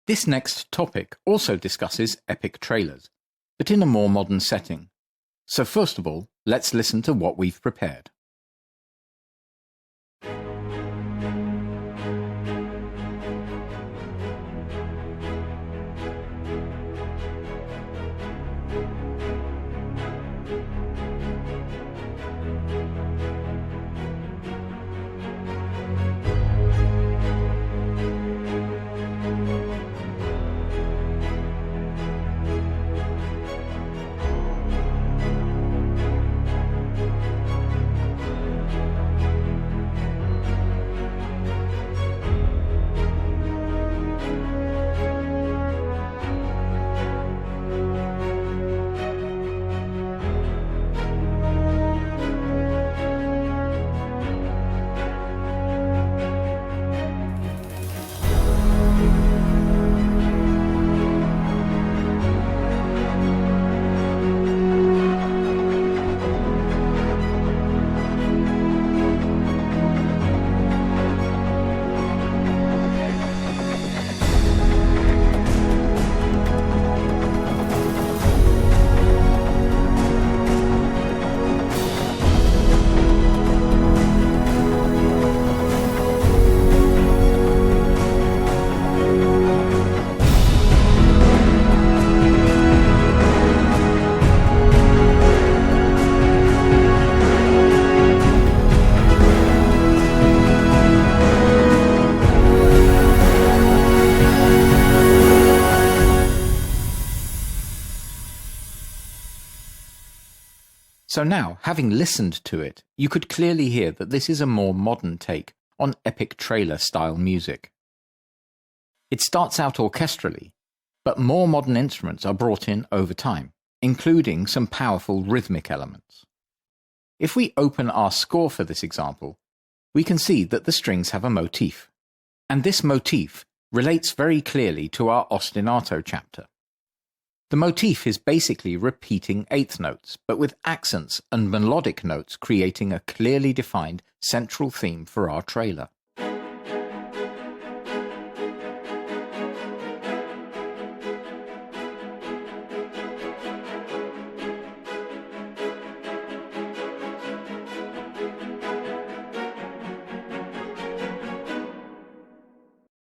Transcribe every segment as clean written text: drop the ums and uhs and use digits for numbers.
This next topic also discusses epic trailers, but in a more modern setting. So first of all, let's listen to what we've prepared. So now, having listened to it, you could clearly hear that this is a more modern take on epic trailer style music. It starts out orchestrally, but more modern instruments are brought in over time, including some powerful rhythmic elements. If we open our score for this example, we can see that the strings have a motif, and this motif relates very clearly to our ostinato chapter. The motif is basically repeating eighth notes, but with accents and melodic notes creating a clearly defined central theme for our trailer.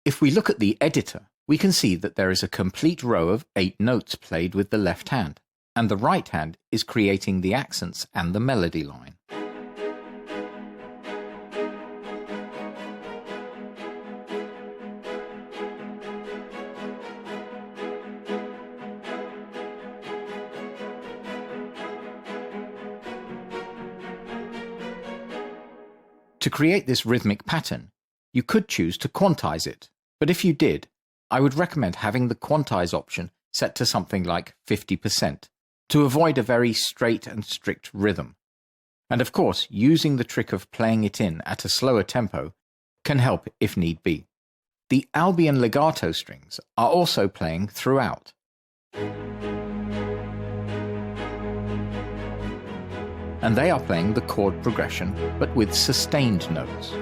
If we look at the editor, we can see that there is a complete row of 8 notes played with the left hand, and the right hand is creating the accents and the melody line. To create this rhythmic pattern, you could choose to quantize it, but if you did, I would recommend having the quantize option set to something like 50% to avoid a very straight and strict rhythm. And of course, using the trick of playing it in at a slower tempo can help if need be. The Albion legato strings are also playing throughout. And they are playing the chord progression, but with sustained notes.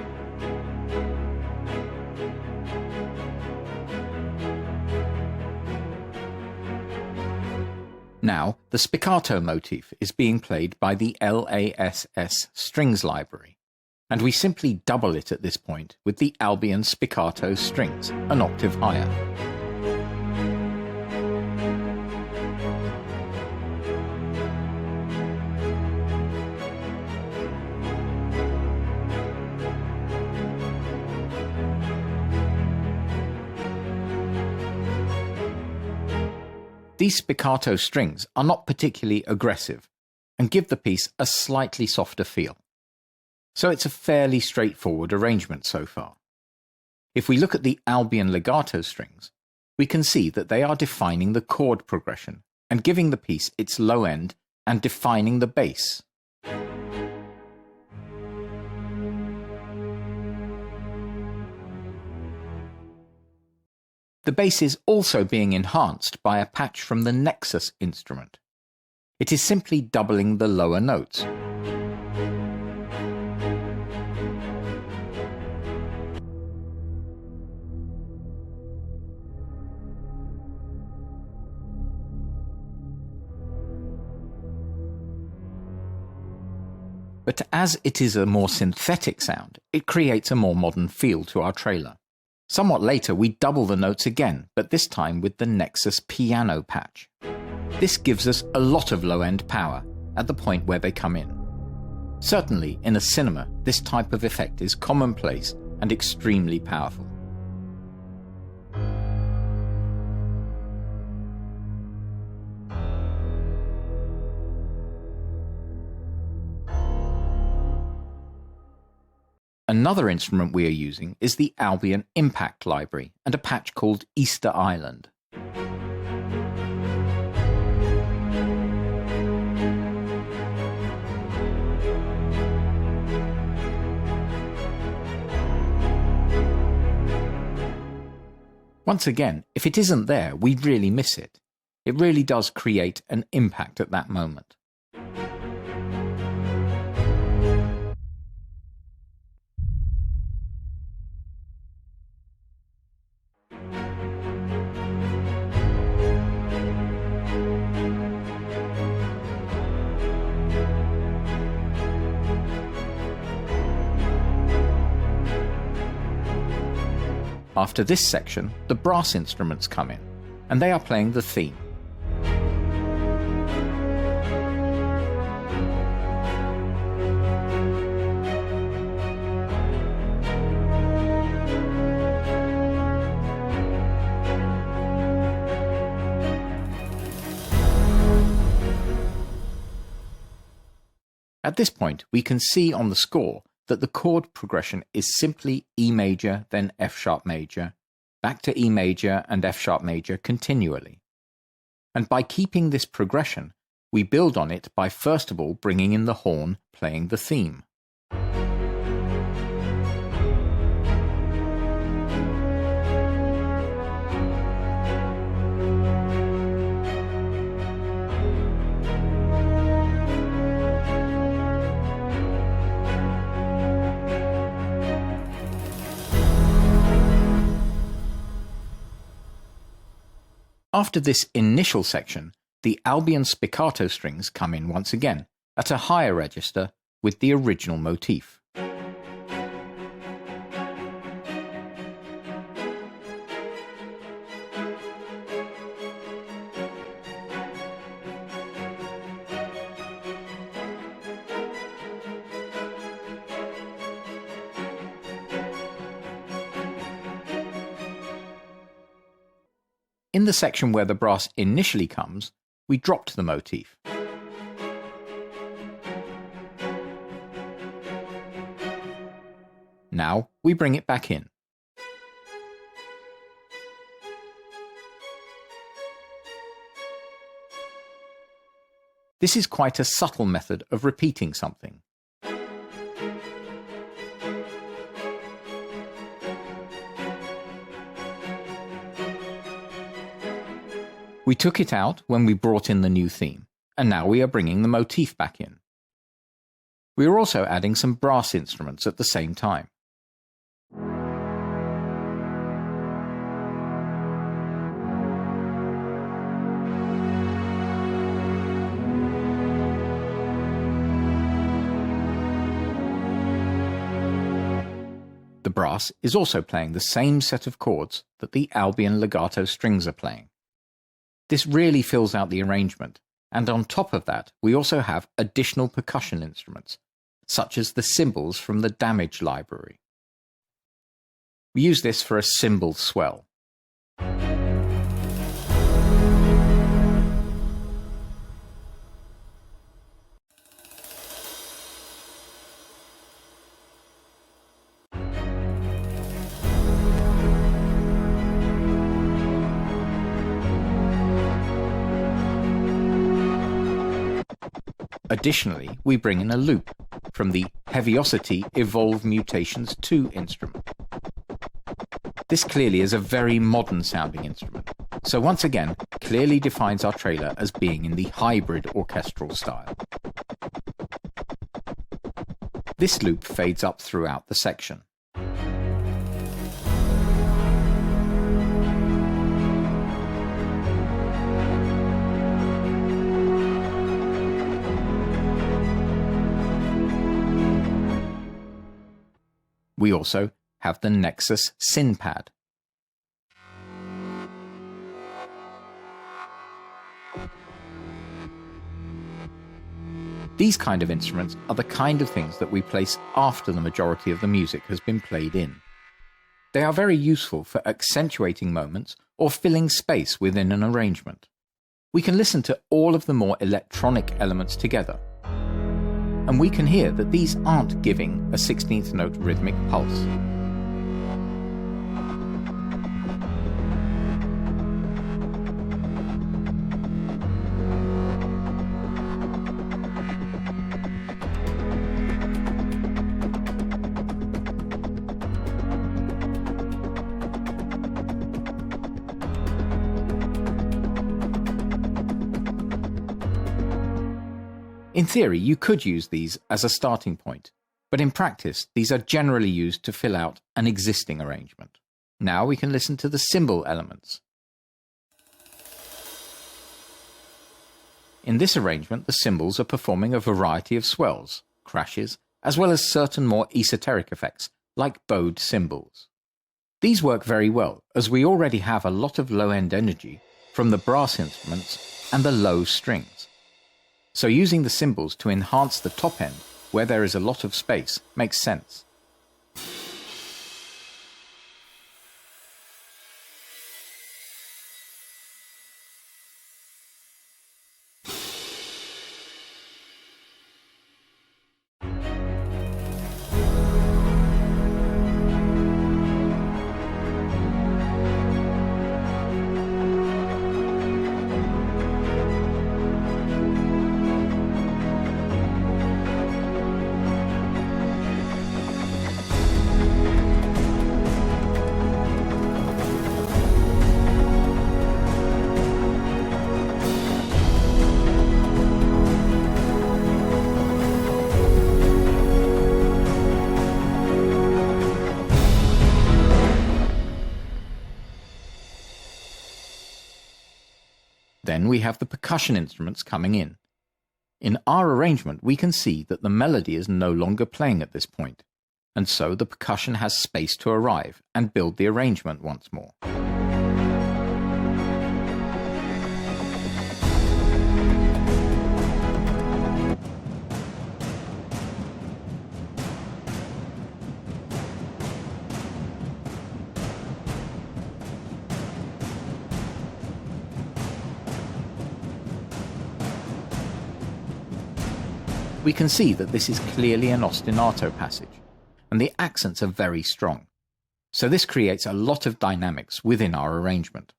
Now, the spiccato motif is being played by the LASS strings library, and we simply double it at this point with the Albion spiccato strings, an octave higher. These spiccato strings are not particularly aggressive and give the piece a slightly softer feel. So it's a fairly straightforward arrangement so far. If we look at the Albion legato strings, we can see that they are defining the chord progression and giving the piece its low end and defining the bass. The bass is also being enhanced by a patch from the Nexus instrument. It is simply doubling the lower notes. But as it is a more synthetic sound, it creates a more modern feel to our trailer. Somewhat later we double the notes again, but this time with the Nexus piano patch. This gives us a lot of low-end power at the point where they come in. Certainly in a cinema, this type of effect is commonplace and extremely powerful. Another instrument we are using is the Albion Impact library and a patch called Easter Island. Once again, if it isn't there, we really miss it. It really does create an impact at that moment. After this section, the brass instruments come in, and they are playing the theme. At this point, we can see on the score that the chord progression is simply E major, then F sharp major, back to E major and F sharp major continually. And by keeping this progression, we build on it by first of all bringing in the horn playing the theme. After this initial section, the Albion spiccato strings come in once again, at a higher register with the original motif. In the section where the brass initially comes, we dropped the motif. Now we bring it back in. This is quite a subtle method of repeating something. We took it out when we brought in the new theme, and now we are bringing the motif back in. We are also adding some brass instruments at the same time. The brass is also playing the same set of chords that the Albion legato strings are playing. This really fills out the arrangement, and on top of that we also have additional percussion instruments, such as the cymbals from the Damage library. We use this for a cymbal swell. Additionally, we bring in a loop from the Heaviosity Evolve Mutations 2 instrument. This clearly is a very modern sounding instrument, so once again clearly defines our trailer as being in the hybrid orchestral style. This loop fades up throughout the section. We also have the Nexus Syn Pad. These kind of instruments are the kind of things that we place after the majority of the music has been played in. They are very useful for accentuating moments or filling space within an arrangement. We can listen to all of the more electronic elements together, and we can hear that these aren't giving a 16th note rhythmic pulse. In theory, you could use these as a starting point, but in practice, these are generally used to fill out an existing arrangement. Now we can listen to the cymbal elements. In this arrangement, the cymbals are performing a variety of swells, crashes, as well as certain more esoteric effects, like bowed cymbals. These work very well, as we already have a lot of low-end energy from the brass instruments and the low strings. So using the cymbals to enhance the top end, where there is a lot of space, makes sense. Then we have the percussion instruments coming in. In our arrangement, we can see that the melody is no longer playing at this point, and so the percussion has space to arrive and build the arrangement once more. We can see that this is clearly an ostinato passage, and the accents are very strong. So this creates a lot of dynamics within our arrangement.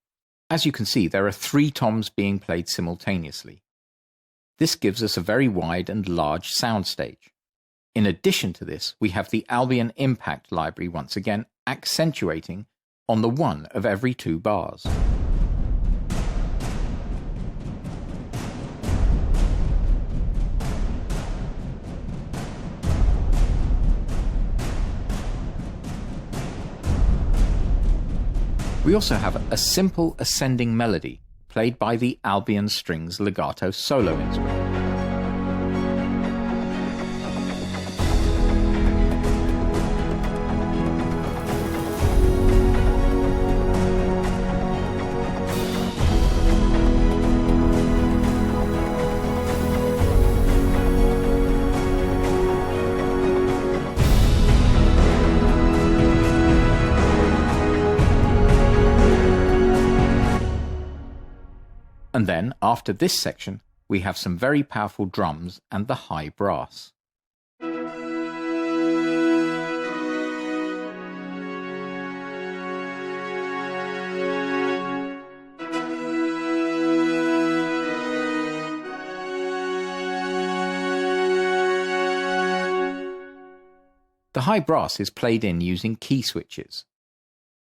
As you can see, there are 3 toms being played simultaneously. This gives us a very wide and large soundstage. In addition to this, we have the Albion Impact library once again accentuating on the 1 of every 2 bars. We also have a simple ascending melody played by the Albion Strings legato solo instrument. And then, after this section, we have some very powerful drums and the high brass. The high brass is played in using key switches.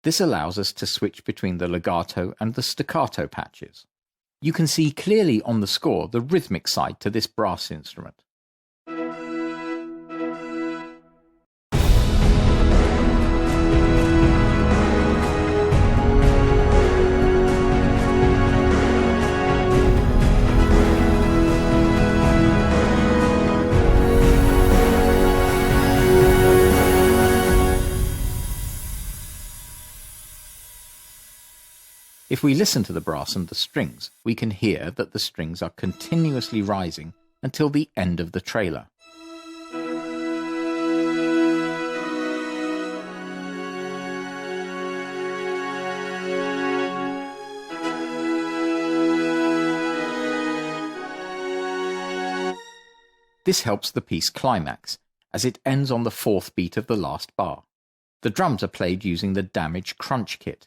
This allows us to switch between the legato and the staccato patches. You can see clearly on the score the rhythmic side to this brass instrument. If we listen to the brass and the strings, we can hear that the strings are continuously rising until the end of the trailer. This helps the piece climax, as it ends on the fourth beat of the last bar. The drums are played using the damaged crunch kit.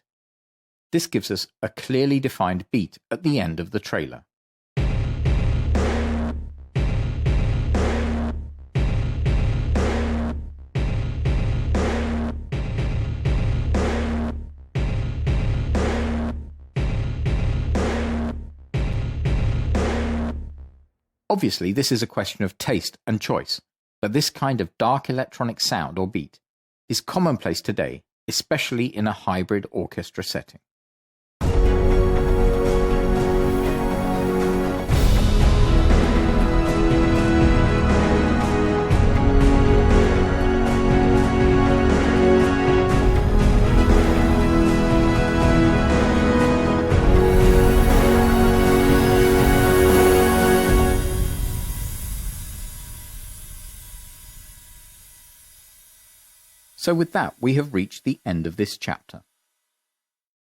This gives us a clearly defined beat at the end of the trailer. Obviously, this is a question of taste and choice, but this kind of dark electronic sound or beat is commonplace today, especially in a hybrid orchestra setting. So with that, we have reached the end of this chapter.